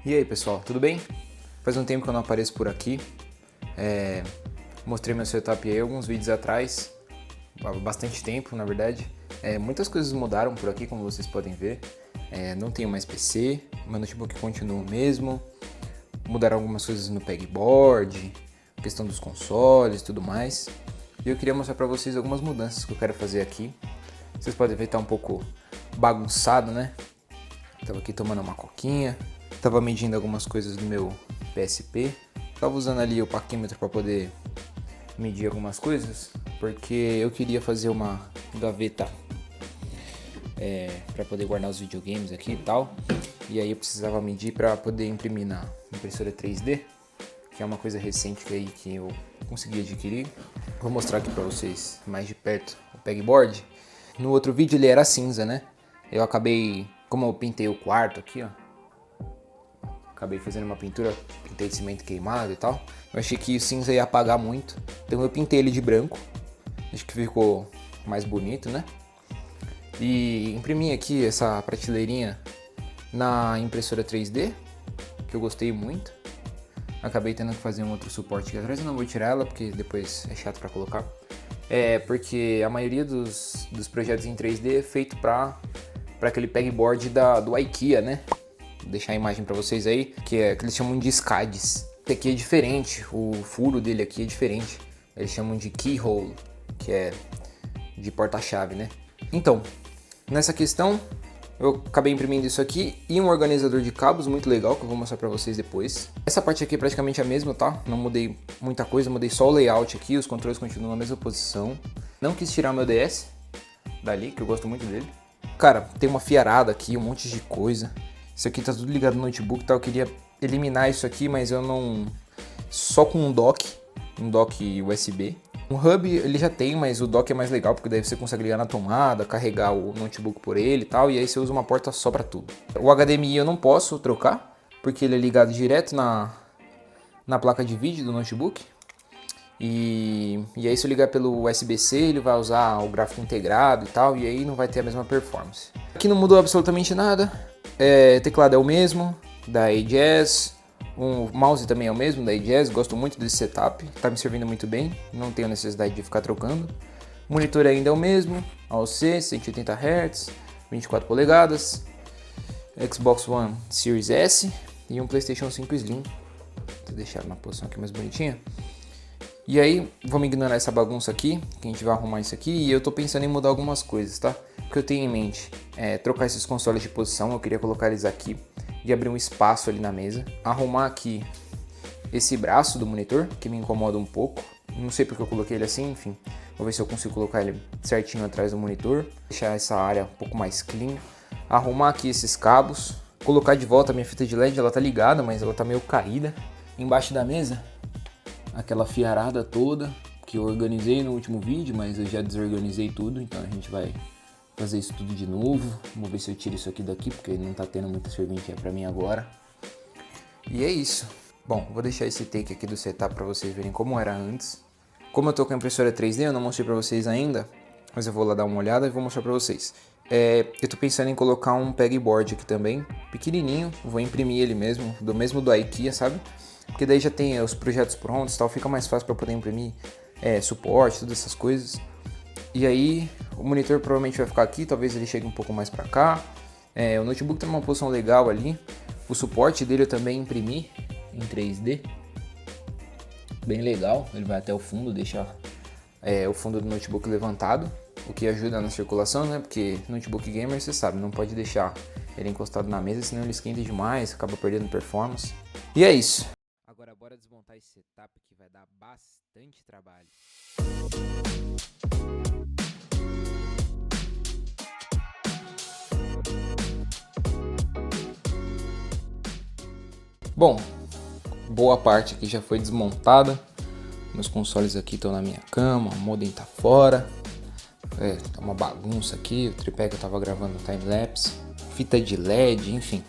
E aí pessoal, tudo bem? Faz um tempo que eu não apareço por aqui. Mostrei meu setup aí alguns vídeos atrás, há bastante tempo na verdade. Muitas coisas mudaram por aqui, como vocês podem ver. Não tenho mais PC, meu notebook continua o mesmo. Mudaram algumas coisas no pegboard, questão dos consoles e tudo mais. E eu queria mostrar pra vocês algumas mudanças que eu quero fazer aqui. Vocês podem ver que tá um pouco bagunçado, né? Tava aqui tomando uma coquinha, tava medindo algumas coisas do meu PSP. Tava usando ali o paquímetro para poder medir algumas coisas, porque eu queria fazer uma gaveta para poder guardar os videogames aqui e tal. E aí eu precisava medir para poder imprimir na impressora 3D, que é uma coisa recente aí que eu consegui adquirir. Vou mostrar aqui para vocês mais de perto o pegboard. No outro vídeo ele era cinza, né? Eu acabei, como eu pintei o quarto aqui, ó, acabei fazendo uma pintura, pintei de cimento queimado e tal. Eu achei que o cinza ia apagar muito, então eu pintei ele de branco. Acho que ficou mais bonito, né? E imprimi aqui essa prateleirinha na impressora 3D, que eu gostei muito. Acabei tendo que fazer um outro suporte aqui atrás, eu não vou tirar ela porque depois é chato para colocar. Porque a maioria dos projetos em 3D é feito para aquele pegboard do IKEA, né? Vou deixar a imagem para vocês aí, que eles chamam de SCADs. Esse aqui é diferente, o furo dele aqui é diferente. Eles chamam de keyhole, que é de porta-chave, né? Então, nessa questão, eu acabei imprimindo isso aqui e um organizador de cabos muito legal, que eu vou mostrar pra vocês depois. Essa parte aqui é praticamente a mesma, tá? Não mudei muita coisa, mudei só o layout aqui, os controles continuam na mesma posição. Não quis tirar meu DS dali, que eu gosto muito dele. Cara, tem uma fiarada aqui, um monte de coisa. Isso aqui tá tudo ligado no notebook, tá? Eu queria eliminar isso aqui, mas eu não... Só com um dock USB. Um hub ele já tem, mas o dock é mais legal, porque daí você consegue ligar na tomada, carregar o notebook por ele e tal, e aí você usa uma porta só pra tudo. O HDMI eu não posso trocar, porque ele é ligado direto na placa de vídeo do notebook. E aí se eu ligar pelo USB-C, ele vai usar o gráfico integrado e tal, e aí não vai ter a mesma performance. Aqui não mudou absolutamente nada. Teclado é o mesmo, da AJazz. O mouse também é o mesmo, da AJazz. Gosto muito desse setup, tá me servindo muito bem, não tenho necessidade de ficar trocando. O monitor ainda é o mesmo, AOC, 180 Hz, 24 polegadas, Xbox One Series S e um PlayStation 5 Slim. Vou deixar na posição aqui mais bonitinha. E aí, vamos ignorar essa bagunça aqui, que a gente vai arrumar isso aqui, e eu tô pensando em mudar algumas coisas, tá? O que eu tenho em mente é trocar esses consoles de posição, eu queria colocar eles aqui e abrir um espaço ali na mesa. Arrumar aqui esse braço do monitor, que me incomoda um pouco. Não sei porque eu coloquei ele assim, enfim. Vou ver se eu consigo colocar ele certinho atrás do monitor. Deixar essa área um pouco mais clean. Arrumar aqui esses cabos. Colocar de volta a minha fita de LED, ela tá ligada, mas ela tá meio caída. Embaixo da mesa, aquela fiarada toda que eu organizei no último vídeo, mas eu já desorganizei tudo, então a gente vai fazer isso tudo de novo. Vamos ver se eu tiro isso aqui daqui, porque não tá tendo muita serventia pra mim agora. E é isso. Bom, vou deixar esse take aqui do setup pra vocês verem como era antes. Como eu tô com a impressora 3D, eu não mostrei pra vocês ainda, mas eu vou lá dar uma olhada e vou mostrar pra vocês. Eu tô pensando em colocar um pegboard aqui também, pequenininho, vou imprimir ele mesmo do IKEA, sabe? Porque daí já tem os projetos prontos e tal, fica mais fácil pra poder imprimir suporte, todas essas coisas. E aí, o monitor provavelmente vai ficar aqui, talvez ele chegue um pouco mais pra cá. O notebook tá numa posição legal ali. O suporte dele eu também imprimi em 3D. Bem legal, ele vai até o fundo, deixa o fundo do notebook levantado. O que ajuda na circulação, né? Porque notebook gamer, você sabe, não pode deixar ele encostado na mesa, senão ele esquenta demais, acaba perdendo performance. E é isso. Agora bora desmontar esse setup que vai dar bastante trabalho. Bom, boa parte aqui já foi desmontada. Meus consoles aqui estão na minha cama, o modem tá fora. Tá uma bagunça aqui, o tripé que eu tava gravando time-lapse, fita de LED, enfim.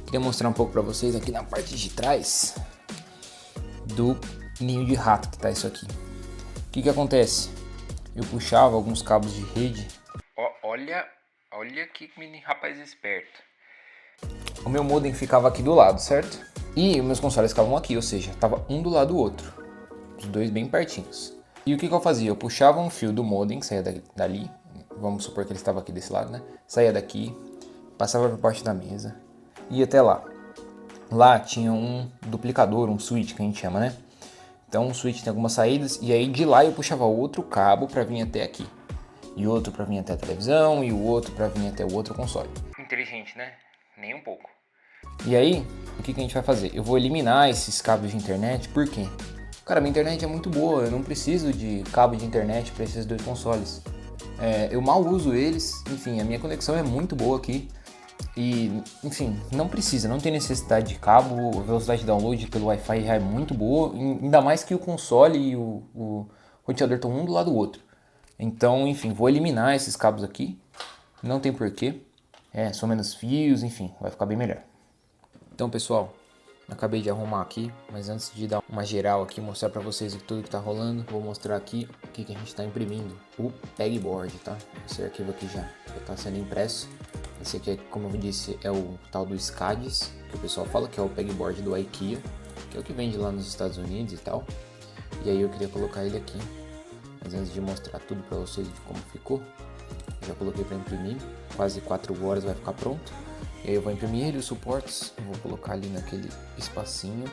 Queria mostrar um pouco pra vocês aqui na parte de trás do ninho de rato que tá isso aqui. O que acontece? Eu puxava alguns cabos de rede. Olha que menino rapaz esperto. o meu modem ficava aqui do lado, certo? E os meus consoles ficavam aqui, ou seja, tava um do lado do outro. Os dois bem pertinhos. E o que eu fazia? Eu puxava um fio do modem, que saía dali. Vamos supor que ele estava aqui desse lado, né? Saía daqui, passava por parte da mesa, ia até lá. Lá tinha um duplicador, um switch que a gente chama, né? Então o switch tem algumas saídas e aí de lá eu puxava outro cabo para vir até aqui. E outro para vir até a televisão e o outro para vir até o outro console. Inteligente, né? Nem um pouco. E aí, o que a gente vai fazer? Eu vou eliminar esses cabos de internet, por quê? Cara, minha internet é muito boa, eu não preciso de cabo de internet para esses dois consoles. Eu mal uso eles, enfim, a minha conexão é muito boa aqui. E, enfim, não precisa, não tem necessidade de cabo, a velocidade de download pelo Wi-Fi já é muito boa, ainda mais que o console e o roteador estão um do lado do outro. Então, enfim, vou eliminar esses cabos aqui, não tem porquê, são menos fios, enfim, vai ficar bem melhor. Então, pessoal, acabei de arrumar aqui, mas antes de dar uma geral aqui, mostrar pra vocês tudo que tá rolando, vou mostrar aqui o que a gente tá imprimindo, o pegboard, tá? Esse arquivo aqui já tá sendo impresso. Esse aqui, como eu disse, é o tal do SCADIS, que o pessoal fala que é o pegboard do IKEA, que é o que vende lá nos Estados Unidos e tal. E aí eu queria colocar ele aqui, mas antes de mostrar tudo pra vocês de como ficou, eu já coloquei pra imprimir, quase 4 horas vai ficar pronto. E aí eu vou imprimir ele, os suportes, vou colocar ali naquele espacinho,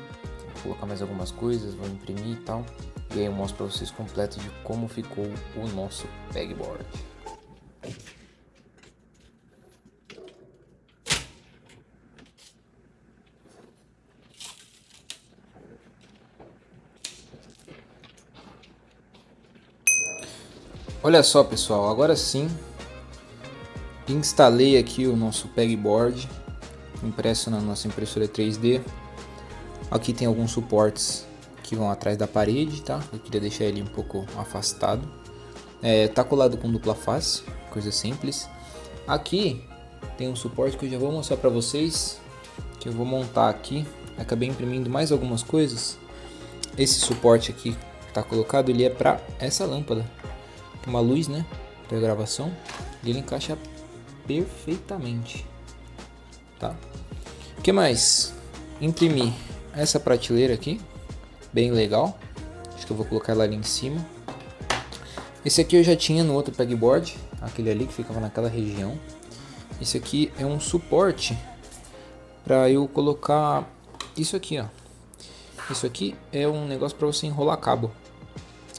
vou colocar mais algumas coisas, vou imprimir e tal. E aí eu mostro pra vocês completo de como ficou o nosso pegboard. Olha só, pessoal, agora sim instalei aqui o nosso pegboard impresso na nossa impressora 3D. Aqui tem alguns suportes que vão atrás da parede, tá? Eu queria deixar ele um pouco afastado. Tá colado com dupla face, coisa simples. Aqui tem um suporte que eu já vou mostrar para vocês, que eu vou montar aqui. Acabei imprimindo mais algumas coisas. Esse suporte aqui que tá colocado, ele é para essa lâmpada. Uma luz, né, para gravação, e ele encaixa perfeitamente, tá? O que mais? Imprimi essa prateleira aqui, bem legal. Acho que eu vou colocar ela ali em cima. Esse aqui eu já tinha no outro pegboard, aquele ali que ficava naquela região. Esse aqui é um suporte para eu colocar isso aqui, ó. Isso aqui é um negócio para você enrolar cabo.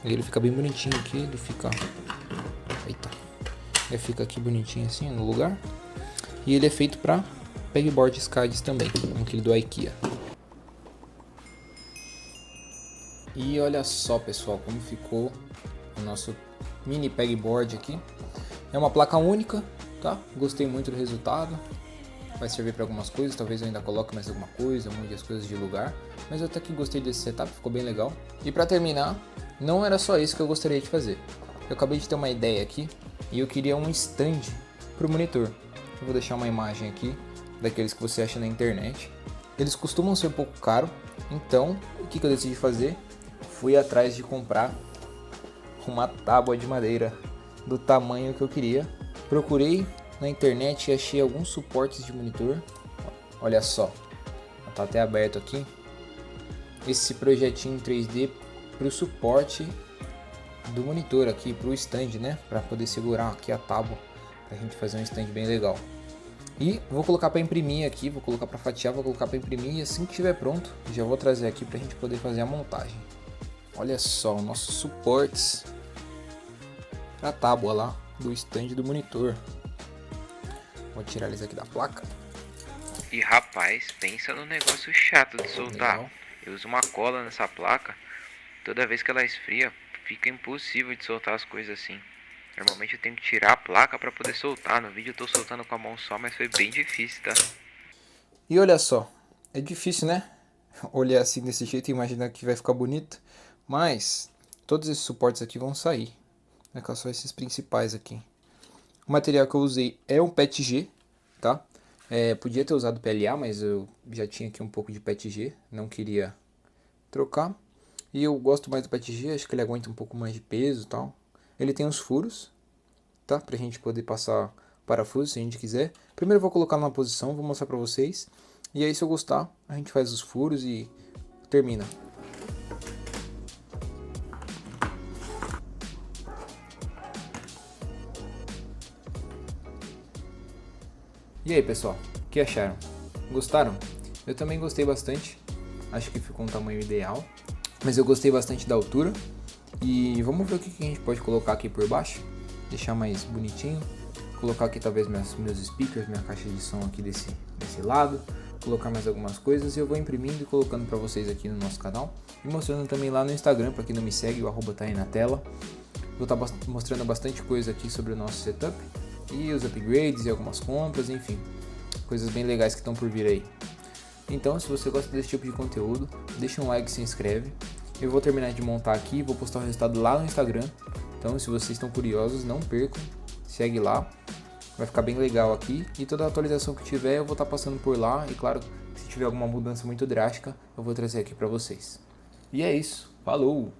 Ele fica bem bonitinho aqui, ele fica... Eita. Ele fica aqui bonitinho assim no lugar. E ele é feito para pegboard SCADIS também, aquele do IKEA. E olha só, pessoal, como ficou o nosso mini pegboard aqui. É uma placa única, tá? Gostei muito do resultado. Vai servir para algumas coisas, talvez eu ainda coloque mais alguma coisa, mude as coisas de lugar. Mas eu até que gostei desse setup, ficou bem legal. E para terminar, não era só isso que eu gostaria de fazer. Eu acabei de ter uma ideia aqui e eu queria um stand para o monitor. Eu vou deixar uma imagem aqui daqueles que você acha na internet. Eles costumam ser um pouco caros, então o que eu decidi fazer? Fui atrás de comprar uma tábua de madeira do tamanho que eu queria. Procurei na internet e achei alguns suportes de monitor. Olha só, tá até aberto aqui. Esse projetinho 3D para o suporte do monitor aqui, para o stand, né? Para poder segurar aqui a tábua, para a gente fazer um stand bem legal. E vou colocar para imprimir aqui, vou colocar para fatiar, vou colocar para imprimir e assim que estiver pronto, já vou trazer aqui para a gente poder fazer a montagem. Olha só, nossos suportes para a tábua lá do stand do monitor. Vou tirar eles aqui da placa. E rapaz, pensa no negócio chato de soltar. Legal. Eu uso uma cola nessa placa. Toda vez que ela esfria, fica impossível de soltar as coisas assim. Normalmente eu tenho que tirar a placa para poder soltar. No vídeo eu tô soltando com a mão só, mas foi bem difícil, tá? E olha só, é difícil, né? Olhar assim desse jeito e imaginar que vai ficar bonito. Mas todos esses suportes aqui vão sair. É só esses principais aqui. O material que eu usei é um PETG, tá? Podia ter usado PLA, mas eu já tinha aqui um pouco de PETG, não queria trocar. E eu gosto mais do PETG, acho que ele aguenta um pouco mais de peso e tal. Ele tem os furos, tá? Pra gente poder passar parafuso se a gente quiser. Primeiro eu vou colocar numa posição, vou mostrar pra vocês. E aí, se eu gostar, a gente faz os furos e termina. E aí, pessoal, o que acharam? Gostaram? Eu também gostei bastante. Acho que ficou um tamanho ideal. Mas eu gostei bastante da altura. E vamos ver o que a gente pode colocar aqui por baixo. Deixar mais bonitinho. Colocar aqui talvez meus speakers, minha caixa de som aqui desse lado. Colocar mais algumas coisas. E eu vou imprimindo e colocando para vocês aqui no nosso canal. E mostrando também lá no Instagram, para quem não me segue, o arroba tá aí na tela. Vou estar mostrando bastante coisa aqui sobre o nosso setup. E os upgrades e algumas compras, enfim. Coisas bem legais que estão por vir aí. Então, se você gosta desse tipo de conteúdo, deixa um like e se inscreve. Eu vou terminar de montar aqui, vou postar o resultado lá no Instagram. Então, se vocês estão curiosos, não percam, segue lá. Vai ficar bem legal aqui. E toda a atualização que tiver, eu vou estar passando por lá. E claro, se tiver alguma mudança muito drástica, eu vou trazer aqui para vocês. E é isso. Falou!